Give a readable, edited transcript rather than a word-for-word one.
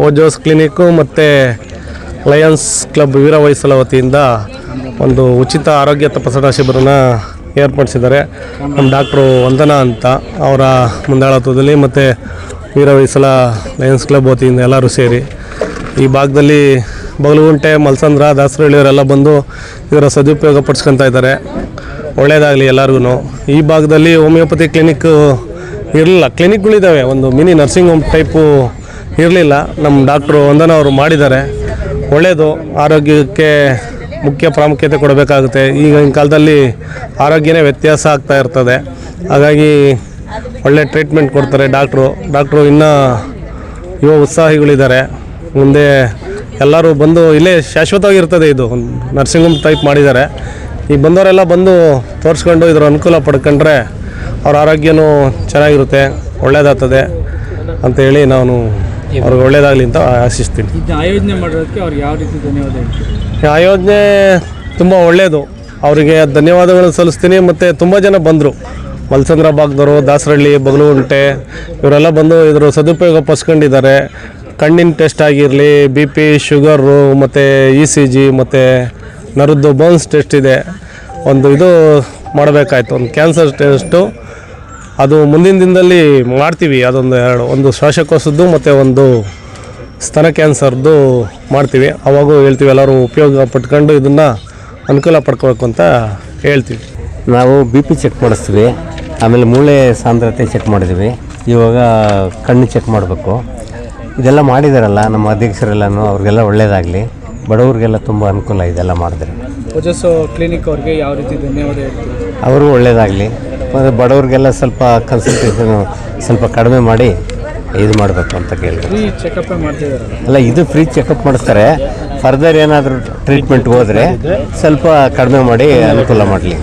ಓಜೋಸ್ clinic ಮತ್ತು Lions club ವೀರವೈಸಲ ವತಿಯಿಂದ ಒಂದು ಉಚಿತ ಆರೋಗ್ಯ ತಪಾಸಣಾ ಶಿಬಿರನ ಏರ್ಪಡಿಸಿದ್ದಾರೆ. ನಮ್ಮ ಡಾಕ್ಟ್ರು ವಂದನಾ ಅಂತ ಅವರ ಮುಂದಾಳತ್ವದಲ್ಲಿ ಮತ್ತು ವೀರವೈಸಲ ಲಯನ್ಸ್ ಕ್ಲಬ್ ವತಿಯಿಂದ ಎಲ್ಲರೂ ಸೇರಿ ಈ ಭಾಗದಲ್ಲಿ ಬಗಲಗುಂಟೆ, ಮಲ್ಸಂದ್ರ, ದಾಸರಹಳ್ಳಿಯವರೆಲ್ಲ ಬಂದು ಇದರ ಸದುಪಯೋಗ ಪಡಿಸ್ಕೊತಾ ಇದ್ದಾರೆ. ಒಳ್ಳೆಯದಾಗಲಿ ಎಲ್ಲರಿಗೂ. ಈ ಭಾಗದಲ್ಲಿ ಹೋಮಿಯೋಪತಿ ಕ್ಲಿನಿಕ್ ಇರಲಿಲ್ಲ, ಕ್ಲಿನಿಕ್ಗಳಿದ್ದಾವೆ, ಒಂದು ಮಿನಿ ನರ್ಸಿಂಗ್ ಹೋಮ್ ಟೈಪು ಇರಲಿಲ್ಲ. ನಮ್ಮ ಡಾಕ್ಟ್ರು ವಂದನಾ ಅವರು ಮಾಡಿದ್ದಾರೆ. ಒಳ್ಳೆಯದು. ಆರೋಗ್ಯಕ್ಕೆ ಮುಖ್ಯ ಪ್ರಾಮುಖ್ಯತೆ ಕೊಡಬೇಕಾಗುತ್ತೆ. ಈಗಿನ ಕಾಲದಲ್ಲಿ ಆರೋಗ್ಯನೇ ವ್ಯತ್ಯಾಸ ಆಗ್ತಾ ಇರ್ತದೆ. ಹಾಗಾಗಿ ಒಳ್ಳೆ ಟ್ರೀಟ್ಮೆಂಟ್ ಕೊಡ್ತಾರೆ ಡಾಕ್ಟ್ರು. ಇನ್ನೂ ಯುವ ಉತ್ಸಾಹಿಗಳಿದ್ದಾರೆ. ಮುಂದೆ ಎಲ್ಲರೂ ಬಂದು ಇಲ್ಲೇ ಶಾಶ್ವತವಾಗಿರ್ತದೆ. ಇದು ನರ್ಸಿಂಗ್ ಹೋಮ್ ಟೈಪ್ ಮಾಡಿದ್ದಾರೆ. ಈ ಬಂದವರೆಲ್ಲ ಬಂದು ತೋರಿಸ್ಕೊಂಡು ಇದರ ಅನುಕೂಲ ಪಡ್ಕೊಂಡ್ರೆ ಅವ್ರ ಆರೋಗ್ಯನೂ ಚೆನ್ನಾಗಿರುತ್ತೆ, ಒಳ್ಳೆಯದಾಗ್ತದೆ ಅಂತೇಳಿ ನಾನು ಅವ್ರಿಗೆ ಒಳ್ಳೆಯದಾಗಲಿ ಅಂತ ಆಶಿಸ್ತೀನಿ. ಆಯೋಜನೆ ಮಾಡೋದಕ್ಕೆ ಅವ್ರಿಗೆ ಯಾವ ರೀತಿ ಧನ್ಯವಾದ ಹೇಳ್ತೀನಿ? ಆಯೋಜನೆ ತುಂಬ ಒಳ್ಳೆಯದು. ಅವರಿಗೆ ಧನ್ಯವಾದಗಳನ್ನು ಸಲ್ಲಿಸ್ತೀನಿ. ಮತ್ತು ತುಂಬ ಜನ ಬಂದರು, ಮಲ್ಸಂದ್ರ ಭಾಗದವರು, ದಾಸರಹಳ್ಳಿ, ಬಗಲಗುಂಟೆ ಇವರೆಲ್ಲ ಬಂದು ಇದರ ಸದುಪಯೋಗ ಪಡಿಸ್ಕೊಂಡಿದ್ದಾರೆ. ಕಣ್ಣಿನ ಟೆಸ್ಟ್ ಆಗಿರಲಿ, BP, ಶುಗರು ಮತ್ತು ECG ಮತ್ತು ನರದ್ದು ಬೋನ್ಸ್ ಟೆಸ್ಟ್ ಇದೆ. ಒಂದು ಇದು ಮಾಡಬೇಕಾಯ್ತು, ಒಂದು ಕ್ಯಾನ್ಸರ್ ಟೆಸ್ಟು. ಅದು ಮುಂದಿನ ದಿನದಲ್ಲಿ ಮಾಡ್ತೀವಿ. ಒಂದು ಶ್ವಾಸಕೋಶದ್ದು ಮತ್ತು ಒಂದು ಸ್ತನ ಕ್ಯಾನ್ಸರ್ದು ಮಾಡ್ತೀವಿ. ಅವಾಗೂ ಹೇಳ್ತೀವಿ ಎಲ್ಲರೂ ಉಪಯೋಗ ಪಟ್ಕೊಂಡು ಇದನ್ನು ಅನುಕೂಲ ಪಡ್ಕೋಬೇಕು ಅಂತ ಹೇಳ್ತೀವಿ. ನಾವು BP ಚೆಕ್ ಮಾಡಿಸ್ತೀವಿ, ಆಮೇಲೆ ಮೂಳೆ ಸಾಂದ್ರತೆ ಚೆಕ್ ಮಾಡಿದ್ವಿ. ಇವಾಗ ಕಣ್ಣು ಚೆಕ್ ಮಾಡಬೇಕು. ಇದೆಲ್ಲ ಮಾಡಿದಾರಲ್ಲ ನಮ್ಮ ಅಧ್ಯಕ್ಷರೆಲ್ಲನೂ, ಅವ್ರಿಗೆಲ್ಲ ಒಳ್ಳೆಯದಾಗಲಿ. ಬಡವ್ರಿಗೆಲ್ಲ ತುಂಬ ಅನುಕೂಲ ಇದೆಲ್ಲ ಮಾಡಿದ್ರೆ. ಓಜಸ್ ಕ್ಲಿನಿಕ್ ಅವ್ರಿಗೆ ಯಾವ ರೀತಿ ಧನ್ಯವಾದ ಹೇಳ್ತೀವಿ? ಅವರು ಒಳ್ಳೆಯದಾಗಲಿ. ಮತ್ತು ಬಡವ್ರಿಗೆಲ್ಲ ಸ್ವಲ್ಪ ಕನ್ಸಲ್ಟೇಷನು ಸ್ವಲ್ಪ ಕಡಿಮೆ ಮಾಡಿ ಇದು ಮಾಡಬೇಕು ಅಂತ ಕೇಳಿದ್ರು. ಫ್ರೀ ಚೆಕಪ್ ಮಾಡ್ತಿದ್ದಾರೆ ಅಲ್ಲ, ಇದು ಫ್ರೀ ಚೆಕಪ್ ಮಾಡಿಸ್ತಾರೆ. ಫರ್ದರ್ ಏನಾದರೂ ಟ್ರೀಟ್ಮೆಂಟ್ಗೆ ಹೋದರೆ ಸ್ವಲ್ಪ ಕಡಿಮೆ ಮಾಡಿ ಅನುಕೂಲ ಮಾಡಲಿ.